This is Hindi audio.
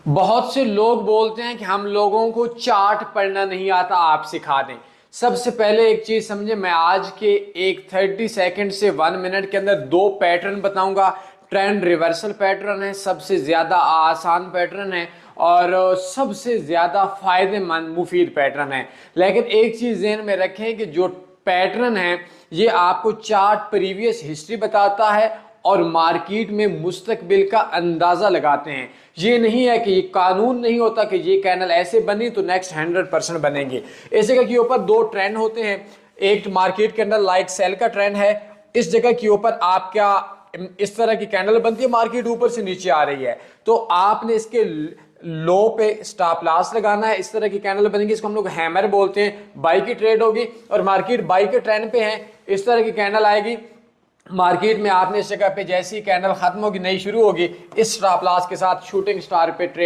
बहुत से लोग बोलते हैं कि हम लोगों को चार्ट पढ़ना नहीं आता, आप सिखा दें। सबसे पहले एक चीज समझे, मैं आज के एक 30 सेकंड से 1 मिनट के अंदर दो पैटर्न बताऊंगा। ट्रेंड रिवर्सल पैटर्न है, सबसे ज्यादा आसान पैटर्न है और सबसे ज्यादा फायदेमंद मुफीद पैटर्न है। लेकिन एक चीज ध्यान में रखें कि जो पैटर्न है ये आपको चार्ट प्रीवियस हिस्ट्री बताता है और मार्केट में मुस्तकबिल का अंदाजा लगाते हैं। ये नहीं है कि ये कानून नहीं होता कि ये कैनल ऐसे बनी तो नेक्स्ट 100% बनेंगे। इस जगह के ऊपर दो ट्रेंड होते हैं, एक मार्केट के अंदर लाइक सेल का ट्रेंड है। इस जगह के ऊपर आप क्या इस तरह की कैंडल बनती है, मार्केट ऊपर से नीचे आ रही है तो आपने इसके लो पे स्टॉप लॉस लगाना है। इस तरह की कैंडल बनेगी, इसको हम लोग हैमर बोलते हैं। बाई की ट्रेड होगी और मार्केट बाई के ट्रेंड पे है, इस तरह की कैंडल आएगी मार्केट में। आपने इस जगह पे जैसी कैंडल खत्म होगी नई शुरू होगी, इस स्टॉप लॉस के साथ शूटिंग स्टार पे ट्रेड